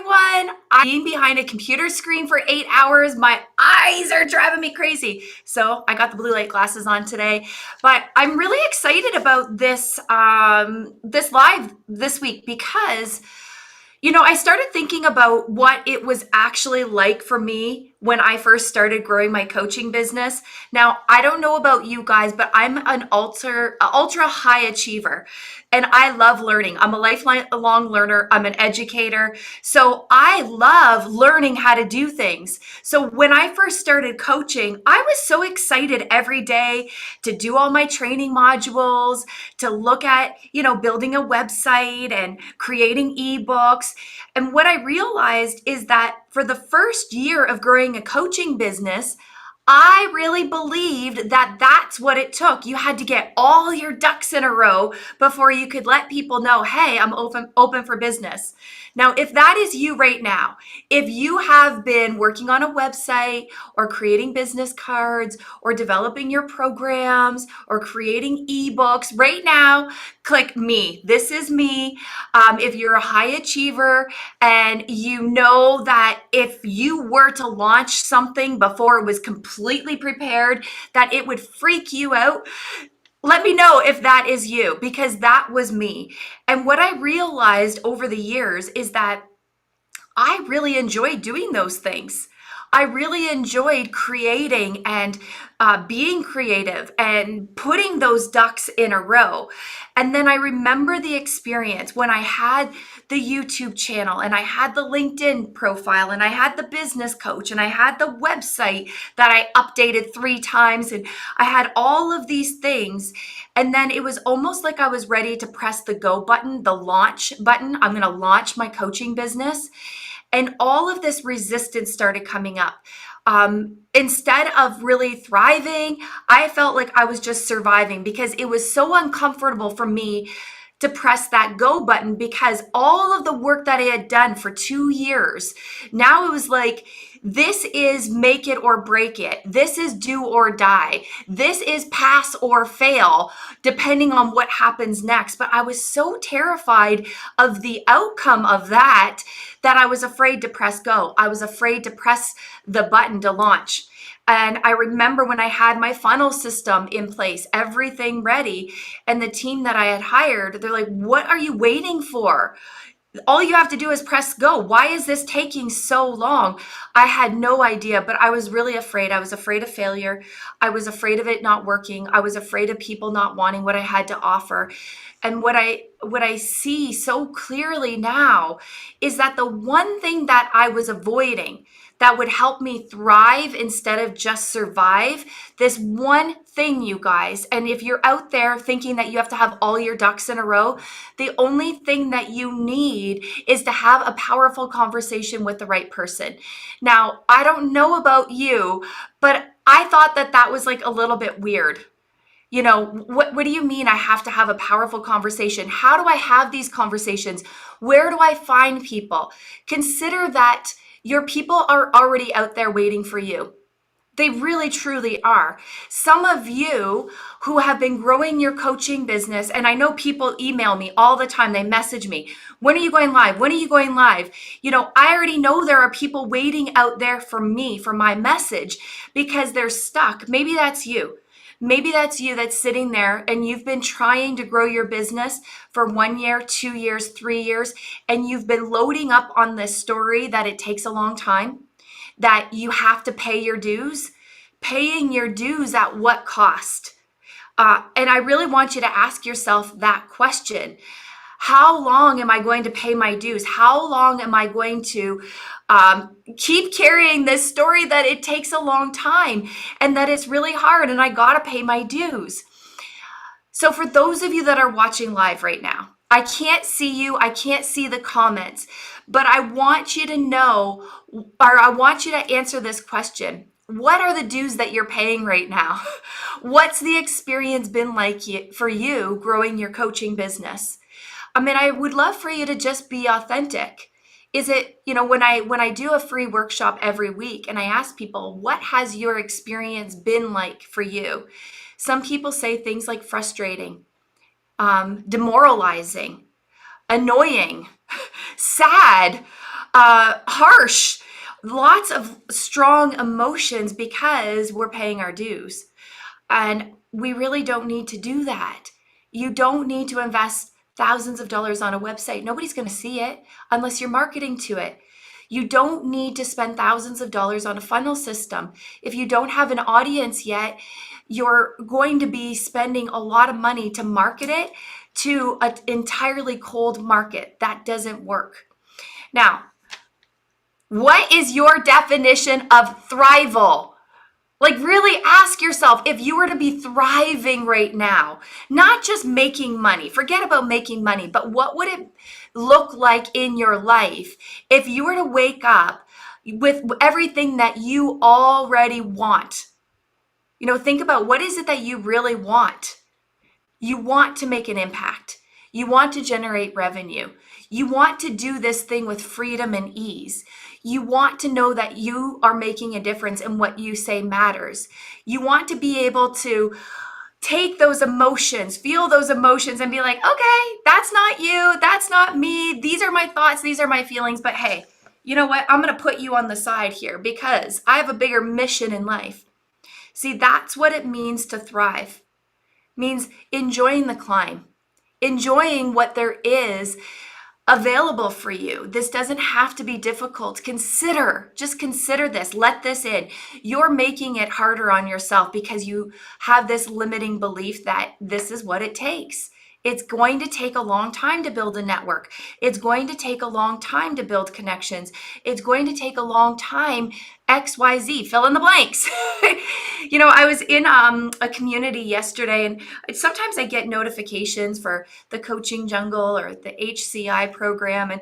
everyone. I'm being behind a computer screen for 8 hours. My eyes are driving me crazy. So I got the blue light glasses on today, but I'm really excited about this live this week because I started thinking about what it was actually like for me when I first started growing my coaching business. Now, I don't know about you guys, but I'm an ultra high achiever and I love learning. I'm a lifelong learner. I'm an educator. So I love learning how to do things. So when I first started coaching, I was so excited every day to do all my training modules, to look at, building a website and creating ebooks. And what I realized is that for the first year of growing a coaching business, I really believed that that's what it took. You had to get all your ducks in a row before you could let people know, hey, I'm open for business. Now, if that is you right now, if you have been working on a website or creating business cards or developing your programs or creating ebooks right now, click me. This is me. If you're a high achiever and you know that if you were to launch something before it was completely prepared, that it would freak you out, let me know if that is you, because that was me. And what I realized over the years is that I really enjoyed doing those things. I really enjoyed creating and being creative and putting those ducks in a row. And then I remember the experience when I had the YouTube channel and I had the LinkedIn profile and I had the business coach and I had the website that I updated 3 times and I had all of these things. And then it was almost like I was ready to press the go button, the launch button. I'm going to launch my coaching business. And all of this resistance started coming up. Instead of really thriving, I felt like I was just surviving because it was so uncomfortable for me to press that go button because all of the work that I had done for 2 years, now it was like, this is make it or break it. This is do or die. This is pass or fail, depending on what happens next. But I was so terrified of the outcome of that I was afraid to press go. I was afraid to press the button to launch. And I remember when I had my funnel system in place, everything ready, and the team that I had hired, they're like, what are you waiting for? All you have to do is press go. Why is this taking so long? I had no idea, but I was really afraid. I was afraid of failure. I was afraid of it not working. I was afraid of people not wanting what I had to offer. And what I see so clearly now is that the one thing that I was avoiding that would help me thrive instead of just survive, this one thing, you guys, and if you're out there thinking that you have to have all your ducks in a row, the only thing that you need is to have a powerful conversation with the right person. Now, I don't know about you, but I thought that was like a little bit weird. What do you mean I have to have a powerful conversation? How do I have these conversations? Where do I find people? Consider that your people are already out there waiting for you. They really, truly are. Some of you who have been growing your coaching business, and I know people email me all the time, they message me, when are you going live? When are you going live? I already know there are people waiting out there for me, for my message, because they're stuck. Maybe that's you. Maybe that's you that's sitting there and you've been trying to grow your business for 1 year, 2 years, 3 years, and you've been loading up on this story that it takes a long time, that you have to pay your dues. Paying your dues at what cost? And I really want you to ask yourself that question. How long am I going to pay my dues? How long am I going to keep carrying this story that it takes a long time and that it's really hard and I got to pay my dues? So for those of you that are watching live right now, I can't see you. I can't see the comments, but I want you to know, or I want you to answer this question. What are the dues that you're paying right now? What's the experience been like for you growing your coaching business? I mean, I would love for you to just be authentic. Is it, when I do a free workshop every week and I ask people, what has your experience been like for you? Some people say things like frustrating, demoralizing, annoying, sad, harsh, lots of strong emotions because we're paying our dues. And we really don't need to do that. You don't need to invest thousands of dollars on a website. Nobody's going to see it unless you're marketing to it. You don't need to spend thousands of dollars on a funnel system. If you don't have an audience yet, you're going to be spending a lot of money to market it to an entirely cold market. That doesn't work. Now, what is your definition of thrival? Like, really ask yourself, if you were to be thriving right now, not just making money, forget about making money, but what would it look like in your life if you were to wake up with everything that you already want? Think about, what is it that you really want? You want to make an impact. You want to generate revenue. You want to do this thing with freedom and ease. You want to know that you are making a difference and what you say matters. You want to be able to take those emotions, feel those emotions, and be like, okay, that's not you. That's not me. These are my thoughts. These are my feelings. But hey, you know what? I'm going to put you on the side here because I have a bigger mission in life. See, that's what it means to thrive. It means enjoying the climb, enjoying what there is available for you. This doesn't have to be difficult. Just consider this. Let this in. You're making it harder on yourself because you have this limiting belief that this is what it takes. It's going to take a long time to build a network. It's going to take a long time to build connections. It's going to take a long time, XYZ, fill in the blanks. I was in a community yesterday, and sometimes I get notifications for the Coaching Jungle or the HCI program. And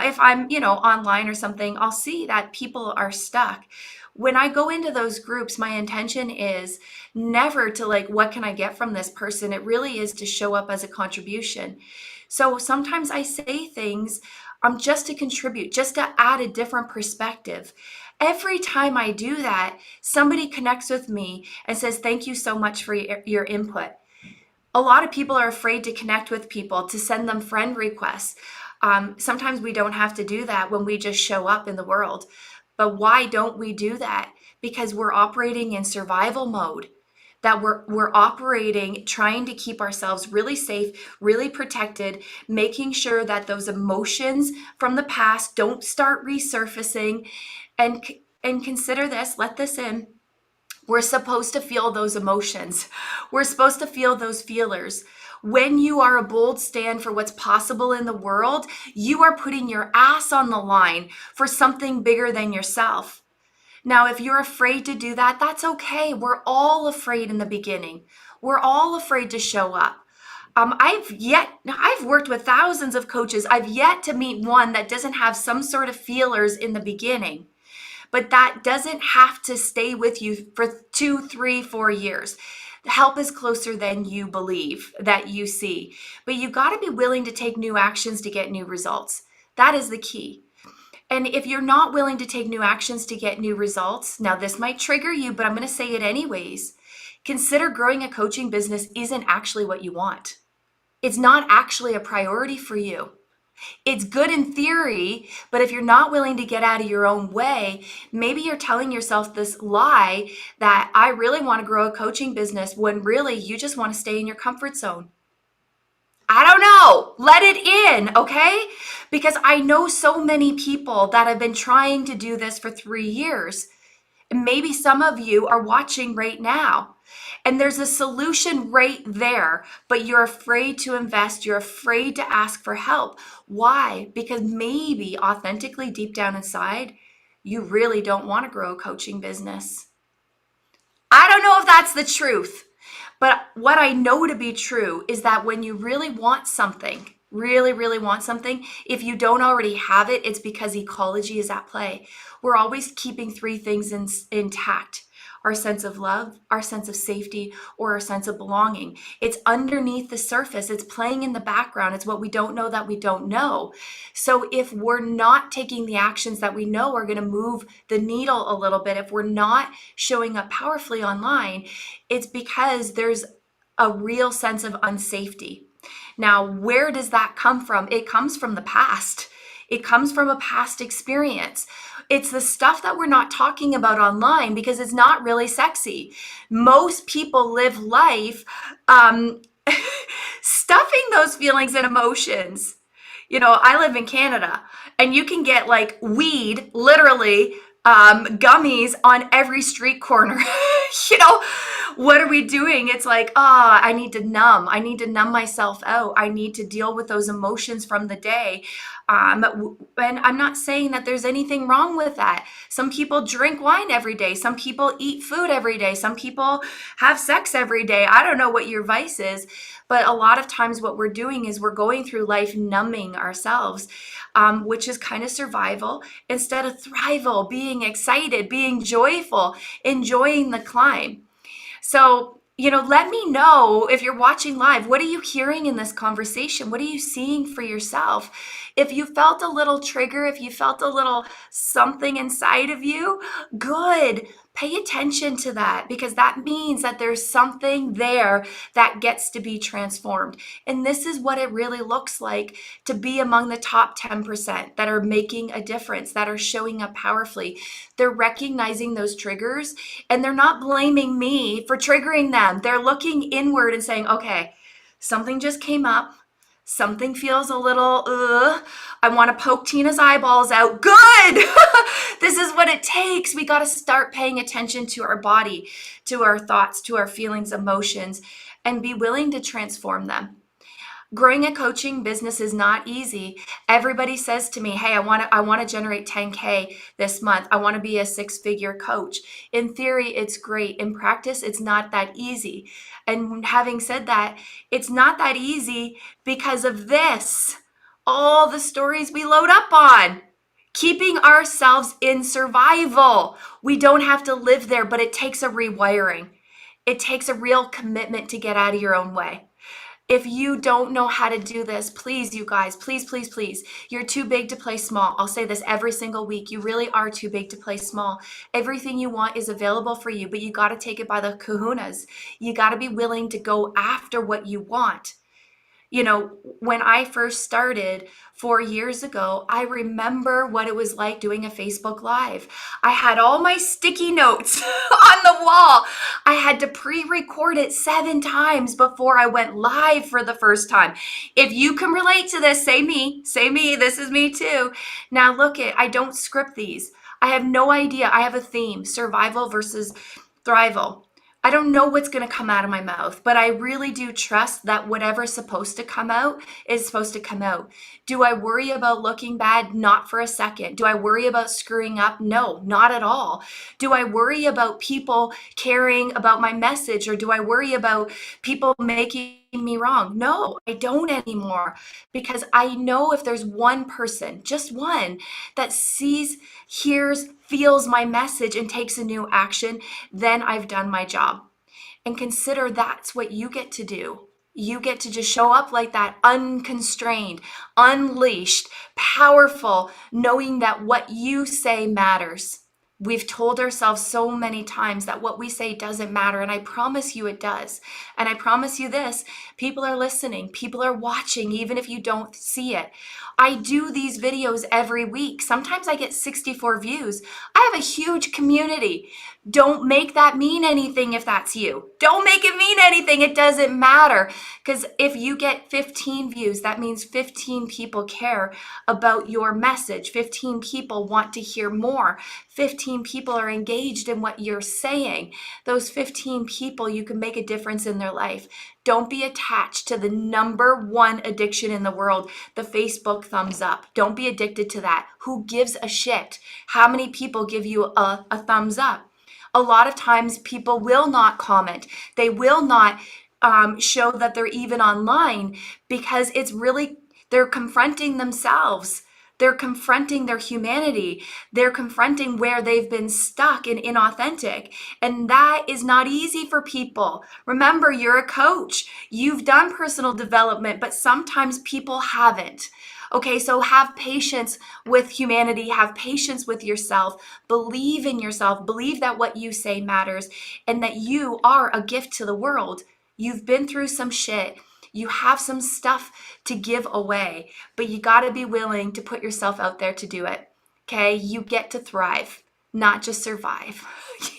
if I'm, online or something, I'll see that people are stuck. When I go into those groups, my intention is never to what can I get from this person? It really is to show up as a contribution. So sometimes I say things just to contribute, just to add a different perspective. Every time I do that, somebody connects with me and says, thank you so much for your input. A lot of people are afraid to connect with people, to send them friend requests. Sometimes we don't have to do that when we just show up in the world. But why don't we do that? Because we're operating in survival mode, that we're operating, trying to keep ourselves really safe, really protected, making sure that those emotions from the past don't start resurfacing. And consider this, let this in. We're supposed to feel those emotions. We're supposed to feel those feelers. When you are a bold stand for what's possible in the world, you are putting your ass on the line for something bigger than yourself. Now, if you're afraid to do that, that's okay. We're all afraid in the beginning. We're all afraid to show up. I've worked with thousands of coaches. I've yet to meet one that doesn't have some sort of feelers in the beginning. But that doesn't have to stay with you for 2, 3, 4 years. Help is closer than you believe, that you see. But you got to be willing to take new actions to get new results. That is the key. And if you're not willing to take new actions to get new results, now this might trigger you, but I'm going to say it anyways. Consider growing a coaching business isn't actually what you want. It's not actually a priority for you. It's good in theory, but if you're not willing to get out of your own way, maybe you're telling yourself this lie that I really want to grow a coaching business when really you just want to stay in your comfort zone. I don't know. Let it in, okay? Because I know so many people that have been trying to do this for 3 years. And maybe some of you are watching right now. And there's a solution right there, but you're afraid to invest. You're afraid to ask for help. Why? Because maybe authentically deep down inside, you really don't want to grow a coaching business. I don't know if that's the truth, but what I know to be true is that when you really want something, really, really want something, if you don't already have it, it's because ecology is at play. We're always keeping 3 things intact: our sense of love, our sense of safety, or our sense of belonging. It's underneath the surface. It's playing in the background. It's what we don't know that we don't know. So if we're not taking the actions that we know are going to move the needle a little bit, if we're not showing up powerfully online, it's because there's a real sense of unsafety. Now, where does that come from? It comes from the past. It comes from a past experience. It's the stuff that we're not talking about online because it's not really sexy. Most people live life um, stuffing those feelings and emotions. I live in Canada, and you can get like weed, literally, gummies on every street corner. you know, what are we doing? It's like, I need to numb. I need to numb myself out. I need to deal with those emotions from the day. And I'm not saying that there's anything wrong with that. Some people drink wine every day. Some people eat food every day. Some people have sex every day. I don't know what your vice is, but a lot of times what we're doing is we're going through life numbing ourselves, which is kind of survival instead of thrival, being excited, being joyful, enjoying the climb. So, let me know if you're watching live. What are you hearing in this conversation? What are you seeing for yourself? If you felt a little trigger, if you felt a little something inside of you, good. Pay attention to that because that means that there's something there that gets to be transformed. And this is what it really looks like to be among the top 10% that are making a difference, that are showing up powerfully. They're recognizing those triggers and they're not blaming me for triggering them. They're looking inward and saying, okay, something just came up. Something feels a little, I want to poke Tina's eyeballs out. Good. This is what it takes. We got to start paying attention to our body, to our thoughts, to our feelings, emotions, and be willing to transform them. Growing a coaching business is not easy. Everybody says to me, hey, I want to generate 10K this month. I want to be a 6-figure coach. In theory, it's great. In practice, it's not that easy. And having said that, it's not that easy because of this. All the stories we load up on. Keeping ourselves in survival. We don't have to live there, but it takes a rewiring. It takes a real commitment to get out of your own way. If you don't know how to do this, please, you guys, please, please, please, you're too big to play small. I'll say this every single week. You really are too big to play small. Everything you want is available for you, but you got to take it by the kahunas. You got to be willing to go after what you want. When I first started 4 years ago, I remember what it was like doing a Facebook Live. I had all my sticky notes on the wall. I had to pre-record it 7 times before I went live for the first time. If you can relate to this, say me, this is me too. Now I don't script these. I have no idea. I have a theme, survival versus thrival. I don't know what's going to come out of my mouth, but I really do trust that whatever's supposed to come out is supposed to come out. Do I worry about looking bad? Not for a second. Do I worry about screwing up? No, not at all. Do I worry about people caring about my message, or do I worry about people making me wrong? No, I don't anymore, because I know if there's one person, just one, that sees, hears, feels my message and takes a new action, then I've done my job. And consider that's what you get to do. You get to just show up like that, unconstrained, unleashed, powerful, knowing that what you say matters. We've told ourselves so many times that what we say doesn't matter, and I promise you it does. And I promise you this, people are listening, people are watching, even if you don't see it. I do these videos every week. Sometimes I get 64 views. I have a huge community. Don't make that mean anything if that's you. Don't make it mean anything. It doesn't matter. Because if you get 15 views, that means 15 people care about your message. 15 people want to hear more. 15 people are engaged in what you're saying. Those 15 people, you can make a difference in their life. Don't be attached to the number one addiction in the world, the Facebook thumbs up. Don't be addicted to that. Who gives a shit? How many people give you a thumbs up? A lot of times people will not comment. They will not show that they're even online because they're confronting themselves. They're confronting their humanity. They're confronting where they've been stuck and inauthentic. And that is not easy for people. Remember, you're a coach. You've done personal development, but sometimes people haven't. Okay, so have patience with humanity, have patience with yourself, believe in yourself, believe that what you say matters, and that you are a gift to the world. You've been through some shit. You have some stuff to give away, but you got to be willing to put yourself out there to do it. Okay? You get to thrive, not just survive.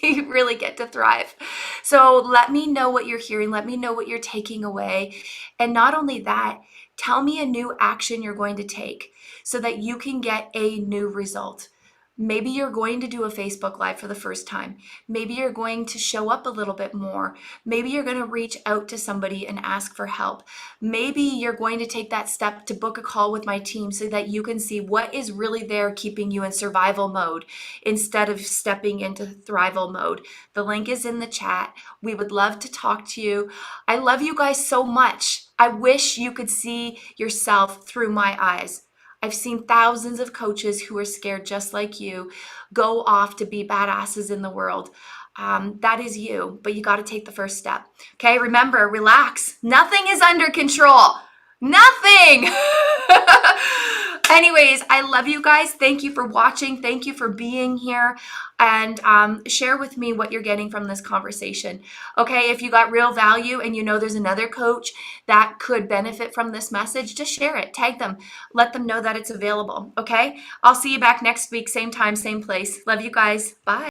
You really get to thrive. So let me know what you're hearing. Let me know what you're taking away. And not only that, tell me a new action you're going to take so that you can get a new result. Maybe you're going to do a Facebook Live for the first time. Maybe you're going to show up a little bit more. Maybe you're going to reach out to somebody and ask for help. Maybe you're going to take that step to book a call with my team so that you can see what is really there keeping you in survival mode instead of stepping into thrival mode. The link is in the chat. We would love to talk to you. I love you guys so much. I wish you could see yourself through my eyes. I've seen thousands of coaches who are scared just like you go off to be badasses in the world. That is you, but you got to take the first step. Okay, remember, relax. Nothing is under control. Nothing. Anyways, I love you guys. Thank you for watching. Thank you for being here. And share with me what you're getting from this conversation. Okay, if you got real value and you know there's another coach that could benefit from this message, just share it. Tag them. Let them know that it's available. Okay, I'll see you back next week. Same time, same place. Love you guys. Bye.